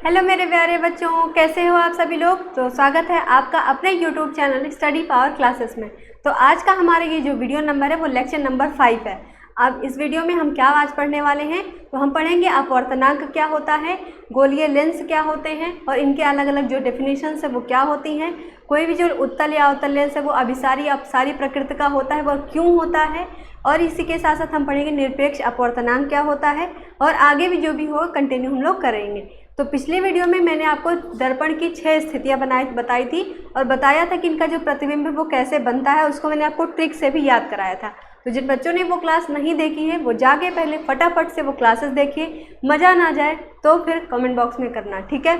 Hello मेरे प्यारे बच्चों, कैसे हो आप सभी लोग। तो स्वागत है आपका अपने YouTube channel study power classes में। तो आज का हमारे ये जो वीडियो नंबर है वो लेक्चर नंबर 5 है। अब इस वीडियो में हम क्या आज पढ़ने वाले हैं, तो हम पढ़ेंगे अपवर्तनांक क्या होता है, गोलीय लेंस क्या होते हैं और इनके अलग अलग जो डेफिनेशंस है वो क्या होती हैं। कोई भी जो उत्तल या अवतल लेंस है वो अभिसारी अपसारी प्रकृति का होता है, वह क्यों होता है, और इसी के साथ साथ हम पढ़ेंगे निरपेक्ष अपवर्तनांक क्या होता है, और आगे भी जो भी हो कंटिन्यू हम लोग करेंगे। तो पिछले वीडियो में मैंने आपको दर्पण की 6 स्थितियां बताई थी और बताया था कि इनका जो प्रतिबिंब है वो कैसे बनता है, उसको मैंने आपको ट्रिक से भी याद कराया था। तो जिन बच्चों ने वो क्लास नहीं देखी है वो जाके पहले फटाफट से वो क्लासेस देखिए। मज़ा ना जाए तो फिर कमेंट बॉक्स में करना, ठीक है।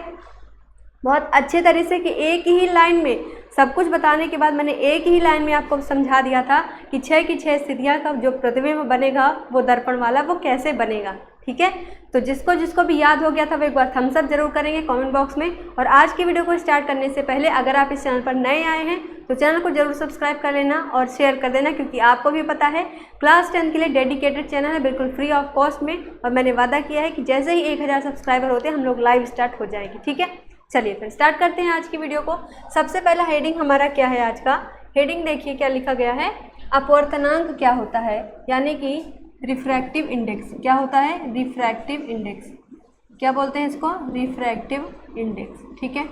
बहुत अच्छे तरह से कि एक ही लाइन में सब कुछ बताने के बाद मैंने एक ही लाइन में आपको समझा दिया था कि 6 की 6 स्थितियाँ का जो प्रतिबिंब बनेगा वो दर्पण वाला वो कैसे बनेगा, ठीक है। तो जिसको जिसको भी याद हो गया था वो एक बार थम्स अप जरूर करेंगे कमेंट बॉक्स में। और आज की वीडियो को स्टार्ट करने से पहले अगर आप इस चैनल पर नए आए हैं तो चैनल को जरूर सब्सक्राइब कर लेना और शेयर कर देना, क्योंकि आपको भी पता है क्लास 10 के लिए डेडिकेटेड चैनल है, बिल्कुल फ्री ऑफ कॉस्ट में। और मैंने वादा किया है कि जैसे ही 1000 सब्सक्राइबर होते हैं हम लोग लाइव स्टार्ट हो जाएगी, ठीक है। चलिए फिर स्टार्ट करते हैं आज की वीडियो को। सबसे पहला हेडिंग हमारा क्या है आज का, हेडिंग देखिए क्या लिखा गया है, अपवर्तनांक क्या होता है, यानी कि रिफ्रैक्टिव इंडेक्स क्या होता है, रिफ्रैक्टिव इंडेक्स क्या बोलते हैं इसको, रिफ्रैक्टिव इंडेक्स, ठीक है।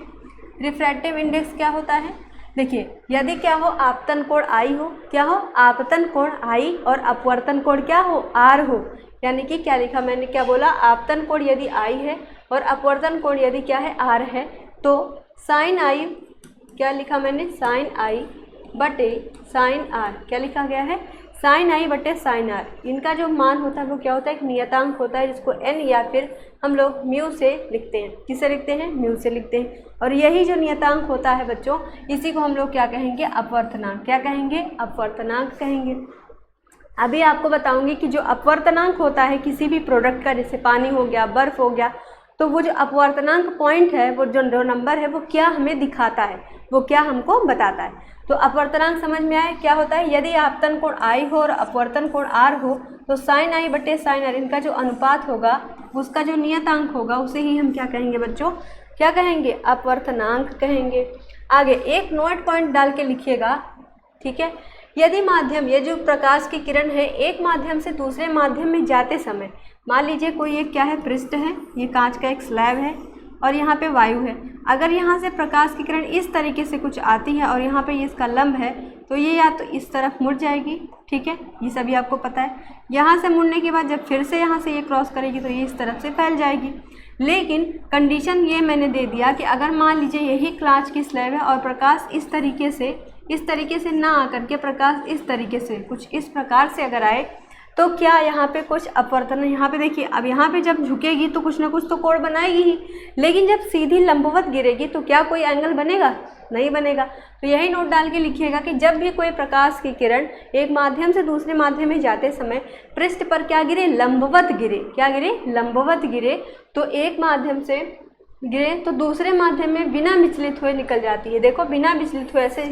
रिफ्रैक्टिव इंडेक्स क्या होता है, देखिए यदि क्या हो आपतन कोण आई हो, क्या हो आपतन कोण आई और अपवर्तन कोण क्या हो आर हो, यानी कि क्या लिखा मैंने, क्या बोला, आपतन कोण यदि आई है और अपवर्तन कोण यदि क्या है आर है, तो साइन आई, क्या लिखा मैंने, साइन आई बटे साइन आर, क्या लिखा गया है, साइन आई बटे साइन आर। इनका जो मान होता है वो क्या होता है, एक नियतांक होता है जिसको एन या फिर हम लोग म्यू से लिखते हैं। किससे लिखते हैं, म्यू से लिखते हैं। और यही जो नियतांक होता है बच्चों, इसी को हम लोग क्या कहेंगे, अपवर्तनांक। क्या कहेंगे, अपवर्तनांक कहेंगे। अभी आपको बताऊंगी कि जो अपवर्तनांक होता है किसी भी प्रोडक्ट का, जैसे पानी हो गया, बर्फ हो गया, तो वो जो अपवर्तनांक पॉइंट है, वो जो नंबर है वो क्या हमें दिखाता है, वो क्या हमको बताता है। तो अपवर्तनांक समझ में आए क्या होता है, यदि आपतन कोण आई हो और अपवर्तन कोण आर हो तो साइन आई बटे साइन आर, इनका जो अनुपात होगा उसका जो नियतांक होगा उसे ही हम क्या कहेंगे बच्चों, क्या कहेंगे, अपवर्तनांक कहेंगे। आगे एक नोट पॉइंट डाल के लिखिएगा, ठीक है। यदि माध्यम, ये जो प्रकाश की किरण है, एक माध्यम से दूसरे माध्यम में जाते समय, मान लीजिए कोई एक क्या है, पृष्ठ है, ये कांच का एक स्लैब है और यहाँ पे वायु है। अगर यहाँ से प्रकाश की किरण इस तरीके से कुछ आती है और यहाँ पे ये इसका लंब है, तो ये या तो इस तरफ मुड़ जाएगी, ठीक है, ये सभी आपको पता है। यहाँ से मुड़ने के बाद जब फिर से यहाँ से ये क्रॉस करेगी तो ये इस तरफ से फैल जाएगी। लेकिन कंडीशन ये मैंने दे दिया कि अगर मान लीजिए यही कांच की स्लैब है और प्रकाश इस तरीके से ना आकर के प्रकाश इस तरीके से कुछ इस प्रकार से अगर आए, तो क्या यहाँ पे कुछ अपवर्तन, यहाँ पे देखिए, अब यहाँ पे जब झुकेगी तो कुछ ना कुछ तो कोण बनाएगी ही, लेकिन जब सीधी लंबवत गिरेगी तो क्या कोई एंगल बनेगा, नहीं बनेगा। तो यही नोट डाल के लिखिएगा कि जब भी कोई प्रकाश की किरण एक माध्यम से दूसरे माध्यम में जाते समय पृष्ठ पर क्या गिरे, लंबवत गिरे, क्या गिरे, लंबवत गिरे, तो एक माध्यम से गिरे तो दूसरे माध्यम में बिना विचलित हुए निकल जाती है। देखो बिना विचलित हुए ऐसे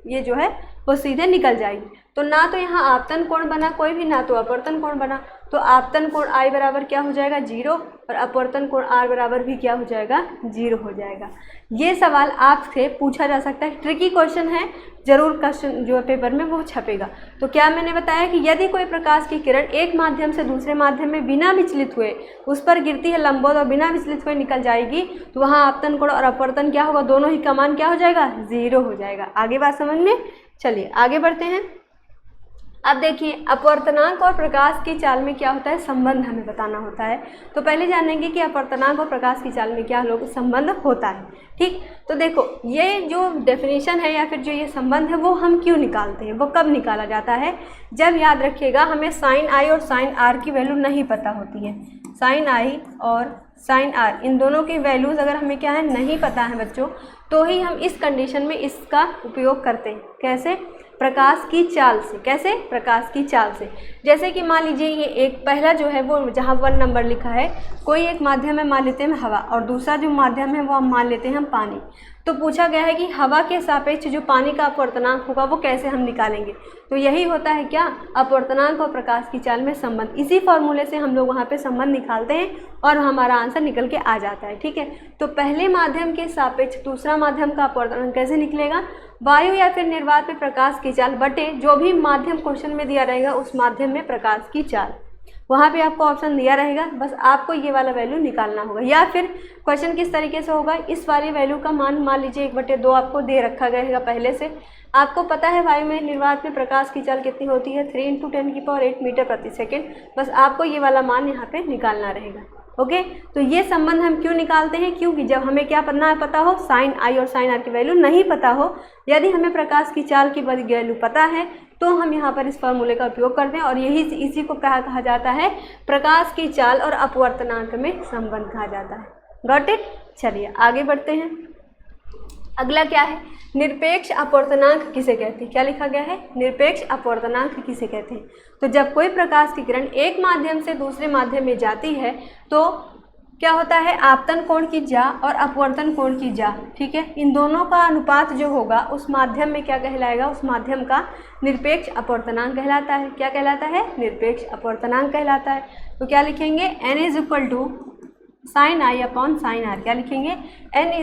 ये जो है वो सीधे निकल जाएगी। तो ना तो यहाँ आपतन कोण बना कोई भी, ना तो अपवर्तन कोण बना, तो आपतन कोण आई बराबर क्या हो जाएगा, 0, और अपवर्तन कोण आर बराबर भी क्या हो जाएगा, 0 हो जाएगा। ये सवाल आपसे पूछा जा सकता है, ट्रिकी क्वेश्चन है, जरूर क्वेश्चन जो पेपर में वो छपेगा। तो क्या मैंने बताया कि यदि कोई प्रकाश की किरण एक माध्यम से दूसरे माध्यम में बिना विचलित हुए उस पर गिरती है लंबवत और बिना विचलित हुए निकल जाएगी, तो वहाँ आपतन कोण और अपवर्तन क्या होगा, दोनों ही का मान क्या हो जाएगा, 0 हो जाएगा। आगे बात समझ में, चलिए आगे बढ़ते हैं। अब देखिए अपवर्तनांक और प्रकाश की चाल में क्या होता है, संबंध हमें बताना होता है। तो पहले जानेंगे कि अपवर्तनांक और प्रकाश की चाल में क्या लोग संबंध होता है, ठीक। तो देखो ये जो डेफिनेशन है या फिर जो ये संबंध है वो हम क्यों निकालते हैं, वो कब निकाला जाता है, जब, याद रखिएगा, हमें साइन आई और साइन आर की वैल्यू नहीं पता होती है। साइन आई और साइन आर इन दोनों की वैल्यूज़ अगर हमें क्या है नहीं पता है बच्चों, तो ही हम इस कंडीशन में इसका उपयोग करते हैं। कैसे, प्रकाश की चाल से। कैसे, प्रकाश की चाल से। जैसे कि मान लीजिए ये एक पहला जो है वो जहाँ 1 नंबर लिखा है, कोई एक माध्यम है मान लेते हैं हवा, और दूसरा जो माध्यम है वो हम मान लेते हैं हम पानी। तो पूछा गया है कि हवा के सापेक्ष जो पानी का अपवर्तनांक होगा वो कैसे हम निकालेंगे। तो यही होता है क्या, अपवर्तनांक और प्रकाश की चाल में संबंध। इसी फॉर्मूले से हम लोग वहाँ पे संबंध निकालते हैं और हमारा आंसर निकल के आ जाता है। ठीक है, तो पहले माध्यम के सापेक्ष दूसरा माध्यम का अपवर्तनांक कैसे निकलेगा, वायु या फिर निर्वात में प्रकाश की चाल बटे जो भी माध्यम क्वेश्चन में दिया रहेगा उस माध्यम में प्रकाश की चाल। वहाँ पे आपको ऑप्शन दिया रहेगा, बस आपको ये वाला वैल्यू निकालना होगा। या फिर क्वेश्चन किस तरीके से होगा, इस वाली वैल्यू का मान लीजिए 1/2 आपको दे रखा गया है पहले से। आपको पता है वायु में निर्वात में प्रकाश की चाल कितनी होती है, 3 × 10⁸ मीटर प्रति सेकेंड। बस आपको ये वाला मान यहाँ पे निकालना रहेगा। ओके, तो ये संबंध हम क्यों निकालते हैं, क्योंकि जब हमें क्या पता हो, साइन आई और साइन आर की वैल्यू नहीं पता हो, यदि हमें प्रकाश की चाल की वैल्यू पता है तो हम यहाँ पर इस फार्मूले का उपयोग करते हैं, और इसी को कहा जाता है प्रकाश की चाल और अपवर्तनांक में संबंध कहा जाता है। Got it. चलिए आगे बढ़ते हैं। अगला क्या है, निरपेक्ष अपवर्तनांक किसे कहते हैं। क्या लिखा गया है, निरपेक्ष अपवर्तनांक किसे कहते हैं। तो जब कोई प्रकाश की किरण एक माध्यम से दूसरे माध्यम में जाती है तो क्या होता है, आपतन कोण की जा और अपवर्तन कोण की जा, ठीक है, इन दोनों का अनुपात जो होगा उस माध्यम में क्या कहलाएगा, उस माध्यम का निरपेक्ष अपवर्तनांक कहलाता है। क्या कहलाता है, निरपेक्ष अपवर्तनांक कहलाता है। तो क्या लिखेंगे, n = sin i upon sine R. क्या लिखेंगे, n =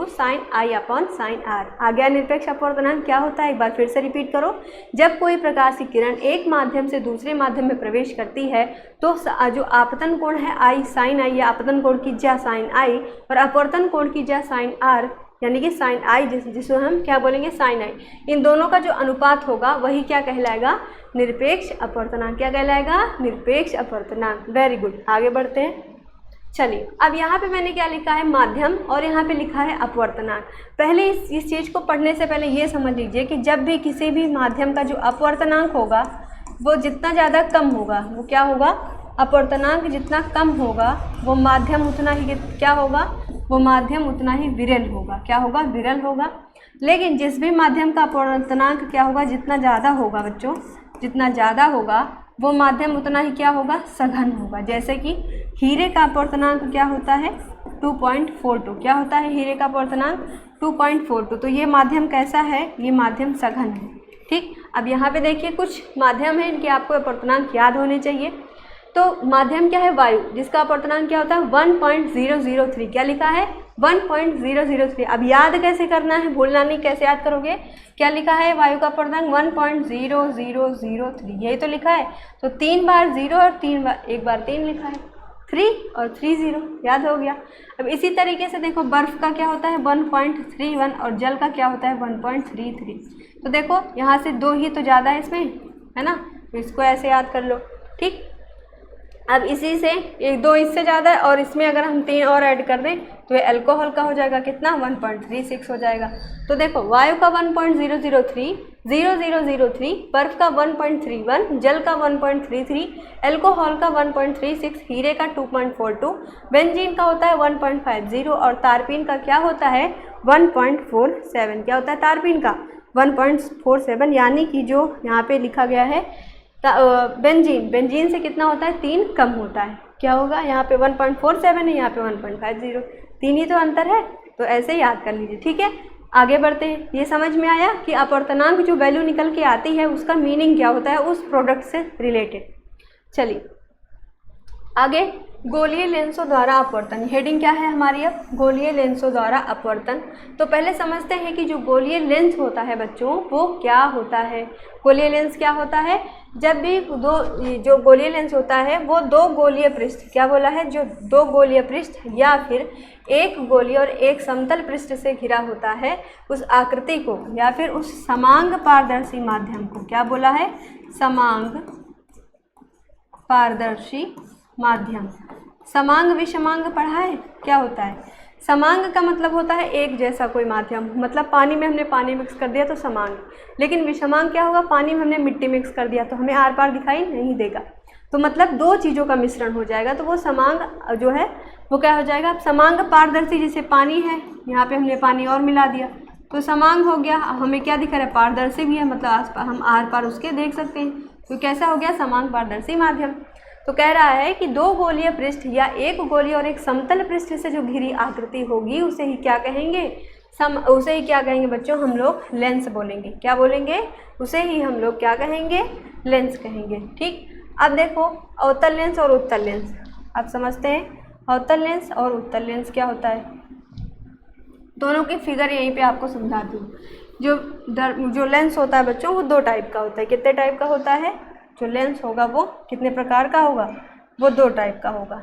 sin i upon sine R. आ गया निरपेक्ष अपवर्तनांक क्या होता है, एक बार फिर से रिपीट करो। जब कोई प्रकाश की किरण एक माध्यम से दूसरे माध्यम में प्रवेश करती है तो जो आपतन कोण है i साइन i, या आपतन कोण की जा साइन i, और अपवर्तन कोण की जा साइन r, यानी कि साइन i जिसको हम क्या बोलेंगे, साइन i, इन दोनों का जो अनुपात होगा वही क्या कहलाएगा, निरपेक्ष अपवर्तनांक। क्या कहलाएगा, निरपेक्ष अपवर्तनांक। वेरी गुड, आगे बढ़ते हैं। चलिए अब यहाँ पे मैंने क्या लिखा है, माध्यम, और यहाँ पे लिखा है अपवर्तनांक। पहले इस चीज़ को पढ़ने से पहले ये समझ लीजिए कि जब भी किसी भी माध्यम का जो अपवर्तनांक होगा वो जितना ज़्यादा कम होगा, वो क्या होगा, अपवर्तनांक जितना कम होगा वो माध्यम उतना ही क्या होगा, वो माध्यम उतना ही विरल होगा। क्या होगा, विरल होगा। लेकिन जिस भी माध्यम का अपवर्तनांक क्या होगा, जितना ज़्यादा होगा बच्चों, जितना ज़्यादा होगा वो माध्यम उतना ही क्या होगा, सघन होगा। जैसे कि हीरे का अपवर्तनांक क्या होता है, 2.42। क्या होता है हीरे का अपवर्तनांक, 2.42। तो ये माध्यम कैसा है, ये माध्यम सघन है। ठीक, अब यहाँ पे देखिए कुछ माध्यम है, इनके आपको अपवर्तनांक याद होने चाहिए। तो माध्यम क्या है, वायु, जिसका अपवर्तनांक क्या होता है, 1.003। क्या लिखा है, 1.003। अब याद कैसे करना है, भूलना नहीं, कैसे याद करोगे। क्या लिखा है, वायु का अपवर्तनांक 1.0003, यही तो लिखा है। तो 3 बार 0 और 1 बार 3 लिखा है, 3 और 3 0, याद हो गया। अब इसी तरीके से देखो बर्फ़ का क्या होता है 1.31 और जल का क्या होता है 1.33। तो देखो यहाँ से 2 ही तो ज़्यादा है इसमें, है ना, तो इसको ऐसे याद कर लो। ठीक, अब इसी से 2 इससे ज़्यादा है और इसमें अगर हम 3 और ऐड कर दें तो ये अल्कोहल का हो जाएगा कितना, 1.36 हो जाएगा। तो देखो वायु का 1.003, बर्फ का 1.31, जल का 1.33, अल्कोहल का 1.36, हीरे का 2.42, बेंजीन का होता है 1.50 और तारपीन का क्या होता है 1.47। क्या होता है तारपीन का 1.47, यानी कि जो यहाँ पे लिखा गया है बेंजीन से कितना होता है 3 कम होता है। क्या होगा, यहाँ पे 1.47 है, यहाँ पे 1.50, 3 ही तो अंतर है। तो ऐसे याद कर लीजिए। ठीक है, आगे बढ़ते हैं। ये समझ में आया कि अपवर्तनांक जो वैल्यू निकल के आती है उसका मीनिंग क्या होता है उस प्रोडक्ट से रिलेटेड। चलिए आगे, गोलीय लेंसों द्वारा अपवर्तन। हेडिंग क्या है हमारी अब, गोलीय लेंसों द्वारा अपवर्तन। तो पहले समझते हैं कि जो गोलीय लेंस होता है बच्चों वो क्या होता है। गोलीय लेंस क्या होता है, जब भी जो गोलीय लेंस होता है वो 2 गोलीय पृष्ठ, क्या बोला है, जो 2 गोलीय पृष्ठ या फिर एक गोलीय और एक समतल पृष्ठ से घिरा होता है, उस आकृति को या फिर उस समांग पारदर्शी माध्यम को क्या बोला है, समांग पारदर्शी माध्यम। समांग विषमांग पढ़ा है, क्या होता है, समांग का मतलब होता है एक जैसा कोई माध्यम, मतलब पानी में हमने पानी मिक्स कर दिया तो समांग। लेकिन विषमांग क्या होगा, पानी में हमने मिट्टी मिक्स कर दिया तो हमें आर पार दिखाई नहीं देगा। तो मतलब 2 चीज़ों का मिश्रण हो जाएगा, तो वो समांग जो है वो क्या हो जाएगा। समांग पारदर्शी, जैसे पानी है, यहाँ पे हमने पानी और मिला दिया तो समांग हो गया। हमें क्या दिख रहा है, पारदर्शी भी है, मतलब हम आर पार उसके देख सकते हैं। तो कैसा हो गया, समान पारदर्शी माध्यम। तो कह रहा है कि दो गोलीय पृष्ठ या एक गोलीय और एक समतल पृष्ठ से जो घिरी आकृति होगी उसे ही क्या कहेंगे, उसे ही क्या कहेंगे बच्चों, हम लोग लेंस बोलेंगे। क्या बोलेंगे, उसे ही हम लोग क्या कहेंगे, लेंस कहेंगे। ठीक, अब देखो अवतल लेंस और उत्तल लेंस आप समझते हैं। अवतल लेंस और उत्तल लेंस क्या होता है, दोनों की फिगर यहीं पे आपको समझाती हूँ। जो लेंस होता है बच्चों वो दो टाइप का होता है। कितने टाइप का होता है, जो लेंस होगा वो कितने प्रकार का होगा, वो दो टाइप का होगा।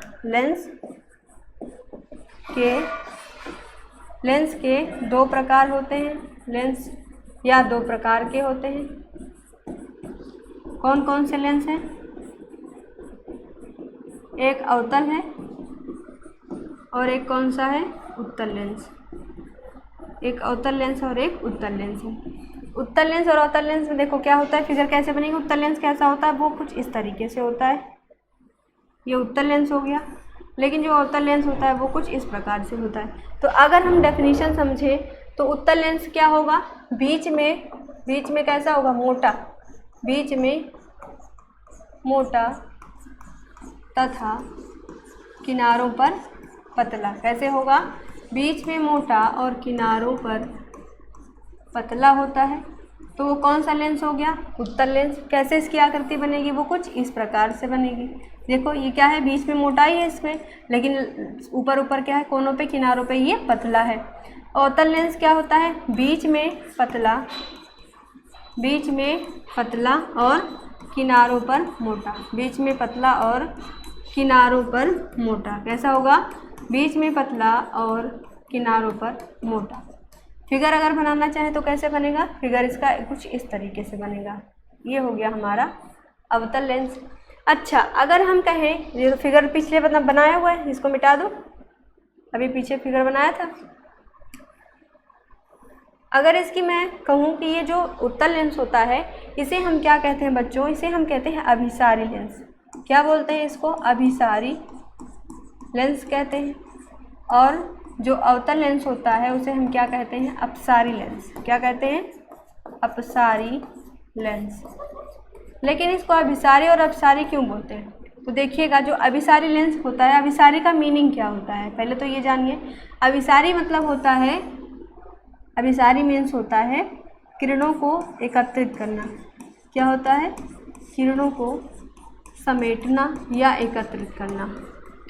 लेंस के दो प्रकार होते हैं, लेंस या दो प्रकार के होते हैं। कौन कौन से लेंस हैं, एक अवतल है और एक कौन सा है, उत्तल लेंस। एक अवतल लेंस और एक उत्तल लेंस है। उत्तल लेंस और अवतल लेंस में देखो क्या होता है, फिगर कैसे बनेगी। उत्तल लेंस कैसा होता है, वो कुछ इस तरीके से होता है, ये उत्तल लेंस हो गया। लेकिन जो अवतल लेंस होता है वो कुछ इस प्रकार से होता है। तो अगर हम डेफिनेशन समझें तो उत्तल लेंस क्या होगा, बीच में कैसा होगा, मोटा, बीच में मोटा तथा किनारों पर पतला। कैसे होगा, बीच में मोटा और किनारों पर पतला होता है, तो वो कौन सा लेंस हो गया, उत्तल लेंस। कैसे इसकी आकृति बनेगी, वो कुछ इस प्रकार से बनेगी। देखो ये क्या है, बीच में मोटाई है इसमें, लेकिन ऊपर क्या है, कोनों पे किनारों पे ये पतला है। अवतल लेंस क्या होता है, बीच में पतला और किनारों पर मोटा, बीच में पतला और किनारों पर मोटा। कैसा होगा, बीच में पतला और किनारों पर मोटा। फिगर अगर बनाना चाहें तो कैसे बनेगा, फिगर इसका कुछ इस तरीके से बनेगा। ये हो गया हमारा अवतल लेंस। अच्छा, अगर हम कहें, ये फिगर पिछले बनाया हुआ है, इसको मिटा दो, अभी पीछे फिगर बनाया था। अगर इसकी मैं कहूँ कि ये जो उत्तल लेंस होता है इसे हम क्या कहते हैं बच्चों, इसे हम कहते हैं अभिसारी लेंस। क्या बोलते हैं इसको, अभिसारी लेंस कहते हैं। और जो अवतल लेंस होता है उसे हम क्या कहते हैं, अपसारी लेंस। क्या कहते हैं, अपसारी लेंस। लेकिन इसको अभिसारी और अपसारी क्यों बोलते हैं, तो देखिएगा जो अभिसारी लेंस होता है, अभिसारी का मीनिंग क्या होता है पहले तो ये जानिए। अभिसारी मतलब होता है, अभिसारी मीन्स होता है किरणों को एकत्रित करना। क्या होता है, किरणों को समेटना या एकत्रित करना।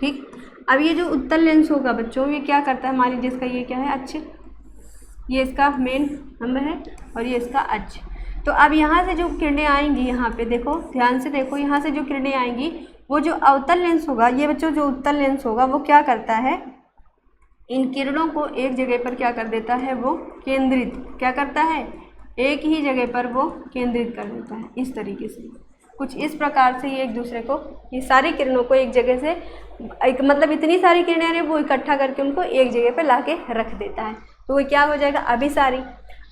ठीक, अब ये जो उत्तल लेंस होगा बच्चों, ये क्या करता है, मान लीजिए इसका ये क्या है, अक्ष, ये इसका मेन स्तंभ है और ये इसका अक्ष। तो अब यहाँ से जो किरणें आएंगी, यहाँ पे देखो, ध्यान से देखो, यहाँ से जो किरणें आएंगी वो जो अवतल लेंस होगा, ये बच्चों जो उत्तल लेंस होगा वो क्या करता है, इन किरणों को एक जगह पर क्या कर देता है, वो केंद्रित, क्या करता है, एक ही जगह पर वो केंद्रित कर देता है। इस तरीके से कुछ इस प्रकार से ये एक दूसरे को, ये सारी किरणों को एक जगह से, एक मतलब इतनी सारी किरणें वो इकट्ठा करके उनको एक जगह पे लाके रख देता है। तो वो क्या हो जाएगा, अभिसारी।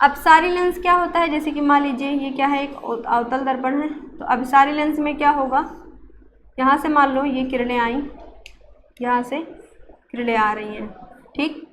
अपसारी लेंस क्या होता है, जैसे कि मान लीजिए ये क्या है, एक अवतल दर्पण है, तो अभिसारी लेंस में क्या होगा, यहाँ से मान लो ये किरणें आई, यहाँ से किरणें आ रही हैं। ठीक,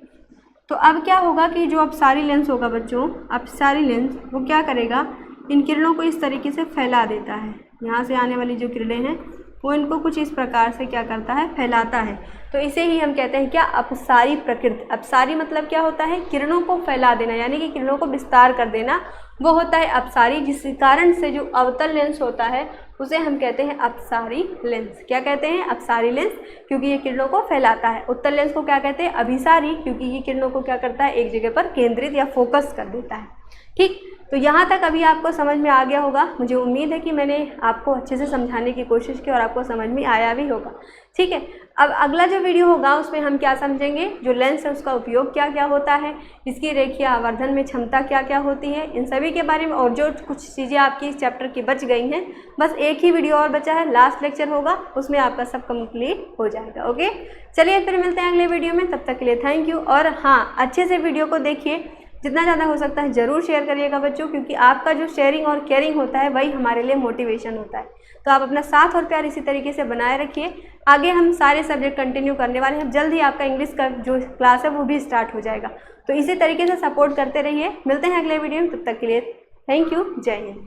तो अब क्या होगा कि जो अपसारी लेंस होगा बच्चों, अपसारी लेंस वो क्या करेगा, इन किरणों को इस तरीके से फैला देता है। यहाँ से आने वाली जो किरणें हैं वो इनको कुछ इस प्रकार से क्या करता है, फैलाता है। तो इसे ही हम कहते हैं क्या, अपसारी प्रकृति। अपसारी मतलब क्या होता है, किरणों को फैला देना, यानी कि किरणों को विस्तार कर देना, वो होता है अपसारी। जिस कारण से जो अवतल लेंस होता है उसे हम कहते हैं अपसारी लेंस। क्या कहते हैं, अपसारी लेंस, क्योंकि ये किरणों को फैलाता है। उत्तल लेंस को क्या कहते हैं, अभिसारी, क्योंकि ये किरणों को क्या करता है, एक जगह पर केंद्रित या फोकस कर देता है। ठीक, तो यहाँ तक अभी आपको समझ में आ गया होगा। मुझे उम्मीद है कि मैंने आपको अच्छे से समझाने की कोशिश की और आपको समझ में आया भी होगा। ठीक है, अब अगला जो वीडियो होगा उसमें हम क्या समझेंगे, जो लेंस है उसका उपयोग क्या क्या होता है, इसकी रेखीय आवर्धन में क्षमता क्या क्या होती है, इन सभी के बारे में, और जो कुछ चीज़ें आपकी इस चैप्टर की बच गई हैं, बस एक ही वीडियो और बचा है, लास्ट लेक्चर होगा, उसमें आपका सब कंप्लीट हो जाएगा। ओके, चलिए फिर मिलते हैं अगले वीडियो में, तब तक के लिए थैंक यू। और हाँ, अच्छे से वीडियो को देखिए, जितना ज़्यादा हो सकता है ज़रूर शेयर करिएगा बच्चों, क्योंकि आपका जो शेयरिंग और केयरिंग होता है वही हमारे लिए मोटिवेशन होता है। तो आप अपना साथ और प्यार इसी तरीके से बनाए रखिए। आगे हम सारे सब्जेक्ट कंटिन्यू करने वाले हैं, जल्द ही आपका इंग्लिश का जो क्लास है वो भी स्टार्ट हो जाएगा। तो इसी तरीके से सपोर्ट करते रहिए। मिलते हैं अगले वीडियो में, तब तक के लिए थैंक यू, जय हिंद।